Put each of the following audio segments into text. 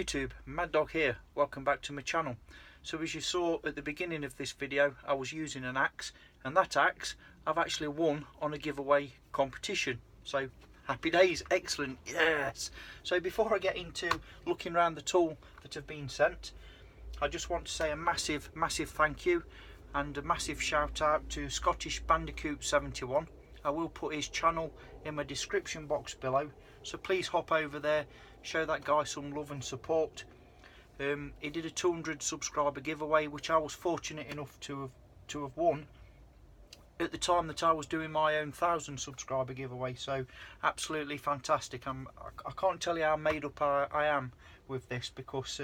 YouTube, Mad Dog here, welcome back to my channel. So as you saw at the beginning of this video, I was using an axe, and that axe I've actually won on a giveaway competition. So happy days, excellent, yes. So before I get into looking around the tool that have been sent, I just want to say a massive thank you and a massive shout out to Scottish Bandicoot 71. I will put his channel in my description box below, so please hop over there, show that guy some love and support. He did a 200 subscriber giveaway, which I was fortunate enough to have won at the time that I was doing my own 1000 subscriber giveaway. So absolutely fantastic. I can't tell you how made up I am with this, because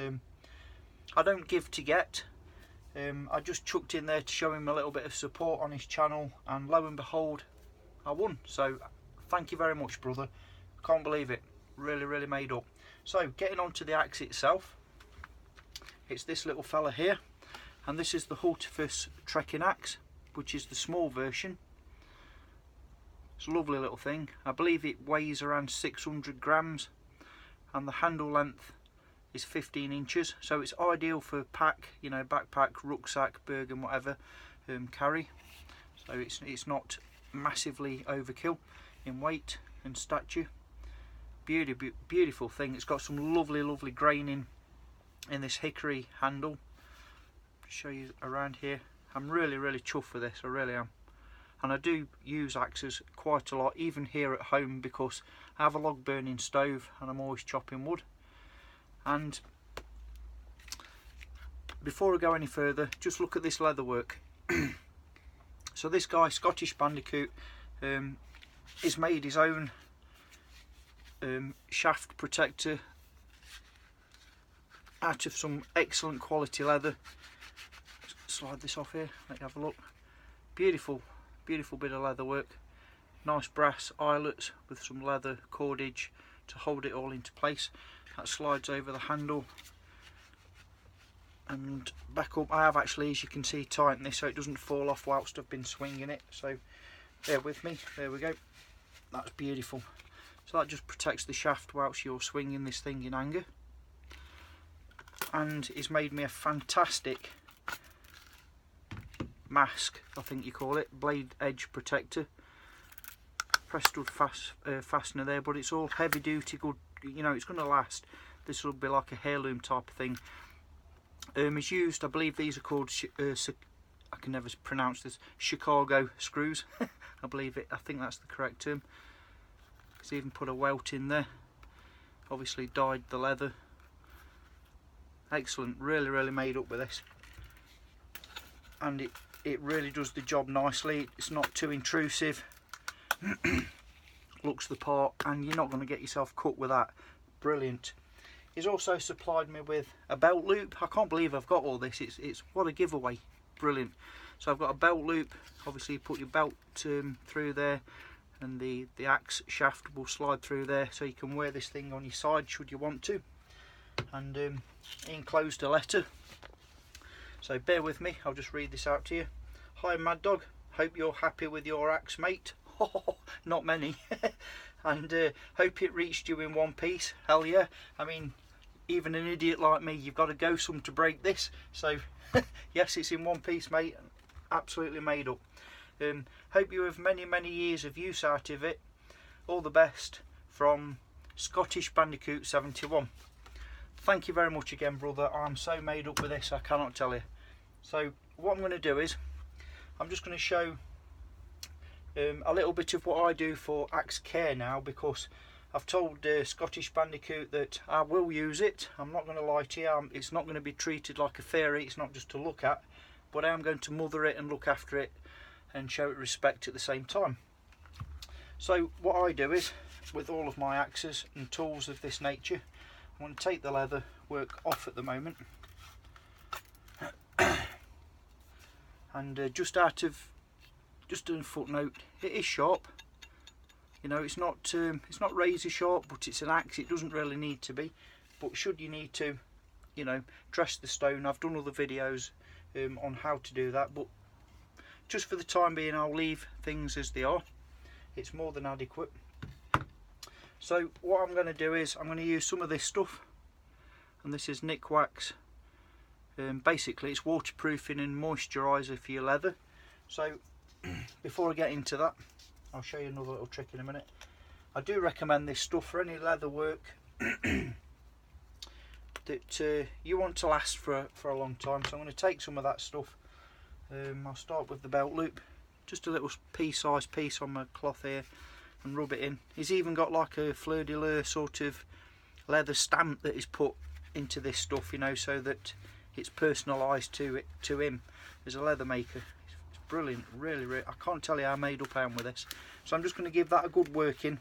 I don't give to get. I just chucked in there to show him a little bit of support on his channel, and lo and behold, I won. So thank you very much, brother. I can't believe it. Really made up. So getting on to the axe itself, it's this little fella here, and this is the Hultifus trekking axe, which is the small version. It's a lovely little thing. I believe it weighs around 600 grams, and the handle length is 15 inches, so it's ideal for pack, you know, backpack, rucksack, bag and whatever carry. So it's not massively overkill in weight and stature. Beautiful thing. It's got some lovely graining in this hickory handle. Show you around here. I'm really chuffed with this, I really am. And I do use axes quite a lot, even here at home, because I have a log burning stove and I'm always chopping wood. And before I go any further, just look at this leather work. So this guy, Scottish Bandicoot, has made his own shaft protector out of some excellent quality leather. Slide this off here, let you have a look. Beautiful bit of leather work. Nice brass eyelets with some leather cordage to hold it all into place. That slides over the handle and back up. I have actually, as you can see, tightened this so it doesn't fall off whilst I've been swinging it. So bear with me, there we go. That's beautiful. So that just protects the shaft whilst you're swinging this thing in anger. And it's made me a fantastic mask, I think you call it, blade edge protector. Press stud fastener there, but it's all heavy duty, good, you know, it's going to last. This will be like a heirloom type of thing. It's used, I believe these are called, I can never pronounce this, Chicago screws. I think that's the correct term. It's even put a welt in there, obviously dyed the leather. Excellent, really made up with this. And it really does the job nicely. It's not too intrusive. Looks the part, and you're not going to get yourself cut with that. Brilliant. He's also supplied me with a belt loop. I can't believe I've got all this. It's what a giveaway. Brilliant. So I've got a belt loop. Obviously you put your belt through there, and the axe shaft will slide through there, so you can wear this thing on your side should you want to. And he enclosed a letter, so bear with me, I'll just read this out to you. Hi Mad Dog, hope you're happy with your axe, mate. Not many. And hope it reached you in one piece. Hell yeah. I mean, even an idiot like me, you've got to go some to break this. So yes, it's in one piece, mate. Absolutely made up. Hope you have many years of use out of it. All the best, from Scottish Bandicoot 71. Thank you very much again, brother. I'm so made up with this, I cannot tell you. So what I'm going to do is, I'm just going to show a little bit of what I do for axe care now, because I've told Scottish Bandicoot that I will use it. I'm not going to lie to you. It's not going to be treated like a fairy. It's not just to look at, but I am going to mother it and look after it and show it respect at the same time. So what I do is, with all of my axes and tools of this nature, I'm going to take the leather work off at the moment, and just a footnote, it is sharp. You know, it's not razor sharp, but it's an axe. It doesn't really need to be, but should you need to, you know, dress the stone, I've done other videos on how to do that, but just for the time being I'll leave things as they are. It's more than adequate. So what I'm going to do is, I'm going to use some of this stuff, and this is Nick Wax. Basically it's waterproofing and moisturiser for your leather. So before I get into that, I'll show you another little trick in a minute. I do recommend this stuff for any leather work that you want to last for a long time. So I'm going to take some of that stuff. I'll start with the belt loop, just a little pea-sized piece on my cloth here, and rub it in. He's even got like a fleur-de-lis sort of leather stamp that is put into this stuff, you know, so that it's personalised to him as a leather maker. It's brilliant, really. I can't tell you how made up I am with this. So I'm just going to give that a good working.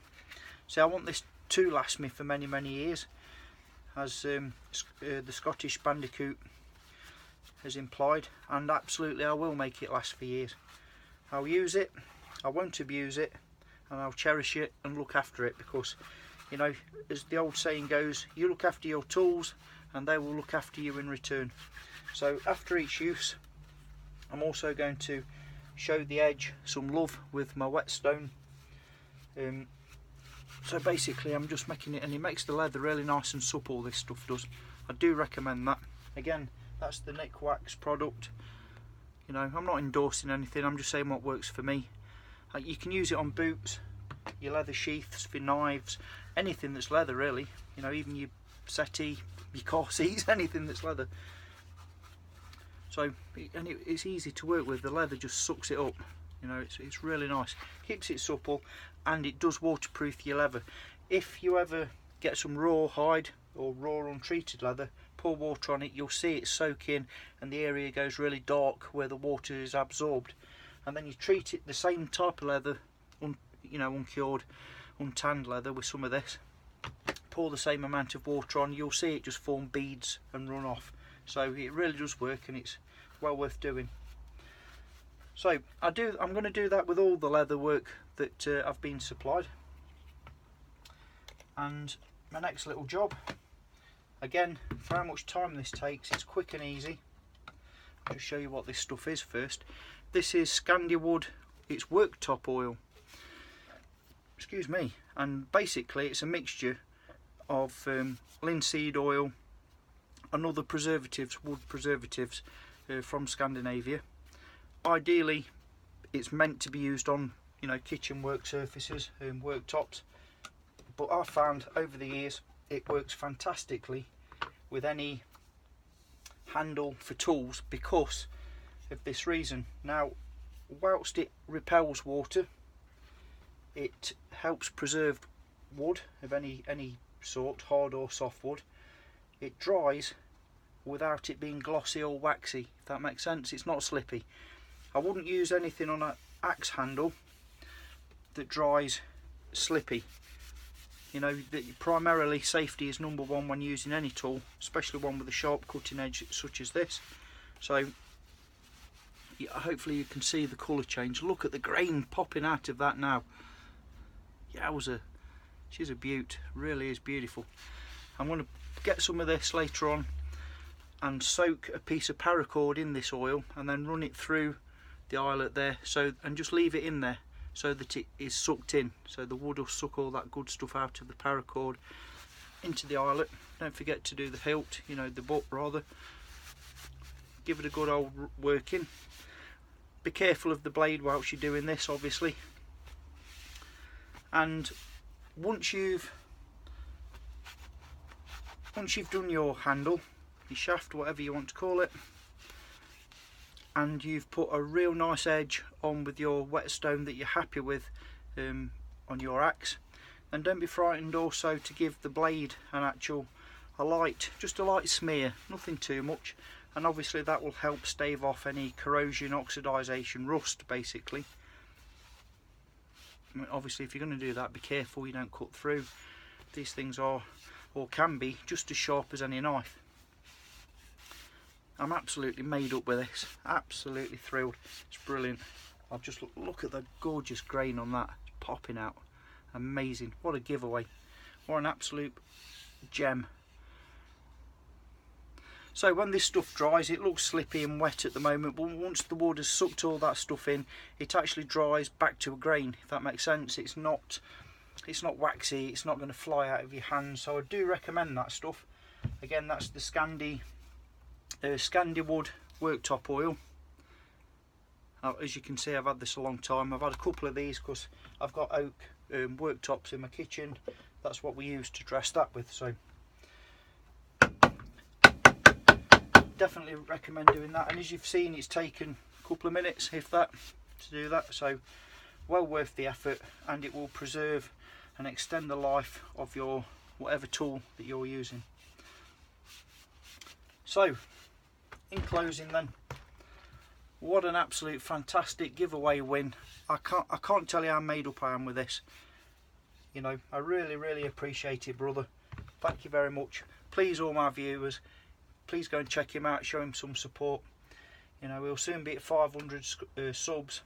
See, I want this to last me for many years, as the Scottish Bandicoot has implied, and absolutely I will make it last for years. I'll use it, I won't abuse it, and I'll cherish it and look after it, because, you know, as the old saying goes, you look after your tools and they will look after you in return. So after each use, I'm also going to show the edge some love with my whetstone. So basically I'm just making it, and it makes the leather really nice and supple, this stuff does. I do recommend that. Again, that's the Nick Wax product. You know, I'm not endorsing anything, I'm just saying what works for me. You can use it on boots, your leather sheaths for knives, anything that's leather really. You know, even your settee, your car seats, anything that's leather. So, and it's easy to work with. The leather just sucks it up. You know, it's really nice. Keeps it supple, and it does waterproof your leather. If you ever get some raw hide or raw untreated leather, pour water on it, you'll see it soak in, and the area goes really dark where the water is absorbed. And then you treat it the same type of leather, you know, uncured, untanned leather, with some of this. Pour the same amount of water on, you'll see it just form beads and run off. So it really does work, and it's well worth doing. So I'm going to do that with all the leather work that I've been supplied. And my next little job, again, for how much time this takes, it's quick and easy. I'll just show you what this stuff is first. This is Scandiwood, it's worktop oil. Excuse me. And basically it's a mixture of linseed oil and other preservatives, wood preservatives from Scandinavia. Ideally it's meant to be used on, you know, kitchen work surfaces and worktops, but I've found over the years it works fantastically with any handle for tools because of this reason. Now, whilst it repels water, it helps preserve wood of any sort, hard or soft wood. It dries without it being glossy or waxy, if that makes sense. It's not slippy. I wouldn't use anything on an axe handle that dries slippy. You know, primarily safety is number one when using any tool, especially one with a sharp cutting edge such as this. So yeah, hopefully you can see the colour change. Look at the grain popping out of that now. Yowza, she's a beaut, really is beautiful. I'm going to get some of this later on and soak a piece of paracord in this oil and then run it through the eyelet there, and just leave it in there so that it is sucked in, so the wood will suck all that good stuff out of the paracord into the eyelet. Don't forget to do the hilt, you know, the butt rather. Give it a good old working. Be careful of the blade whilst you're doing this, obviously. And once you've done your handle, your shaft, whatever you want to call it, and you've put a real nice edge on with your whetstone that you're happy with on your axe, then don't be frightened also to give the blade just a light smear, nothing too much, and obviously that will help stave off any corrosion, oxidisation, rust basically. I mean, obviously if you're going to do that, be careful you don't cut through. These things are, or can be, just as sharp as any knife. I'm absolutely made up with this, absolutely thrilled. It's brilliant. I'll just look at the gorgeous grain on that, it's popping out. Amazing, what a giveaway, what an absolute gem. So when this stuff dries, it looks slippy and wet at the moment, but once the wood has sucked all that stuff in, it actually dries back to a grain, if that makes sense. It's not waxy, it's not going to fly out of your hands, so I do recommend that stuff. Again, that's the Scandi wood worktop oil. As you can see, I've had this a long time. I've had a couple of these because I've got oak worktops in my kitchen. That's what we use to dress that with, so definitely recommend doing that. And as you've seen, it's taken a couple of minutes, if that, to do that, so well worth the effort, and it will preserve and extend the life of your whatever tool that you're using. So in closing then, what an absolute fantastic giveaway win. I can't tell you how made up I am with this. You know, I really appreciate it, brother. Thank you very much. Please, all my viewers, please go and check him out, show him some support. You know, we'll soon be at 500 subs,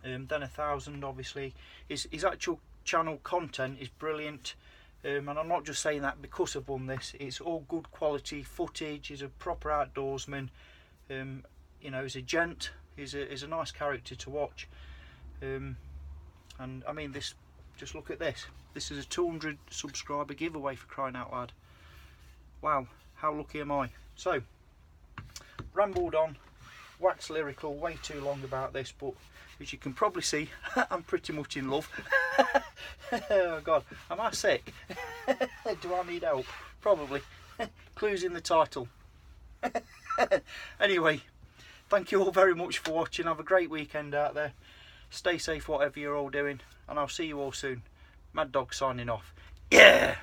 then 1,000 obviously. His actual channel content is brilliant. And I'm not just saying that because I've won this. It's all good quality footage. He's a proper outdoorsman. You know, he's a gent. He's a nice character to watch. And I mean, this. Just look at this. This is a 200 subscriber giveaway, for crying out loud. Wow, how lucky am I? So, rambled on, waxed lyrical way too long about this, but as you can probably see, I'm pretty much in love. Oh God, am I sick? Do I need help? Probably. Clues in the title. Anyway, thank you all very much for watching. Have a great weekend out there. Stay safe whatever you're all doing, and I'll see you all soon. Mad Dog signing off. Yeah!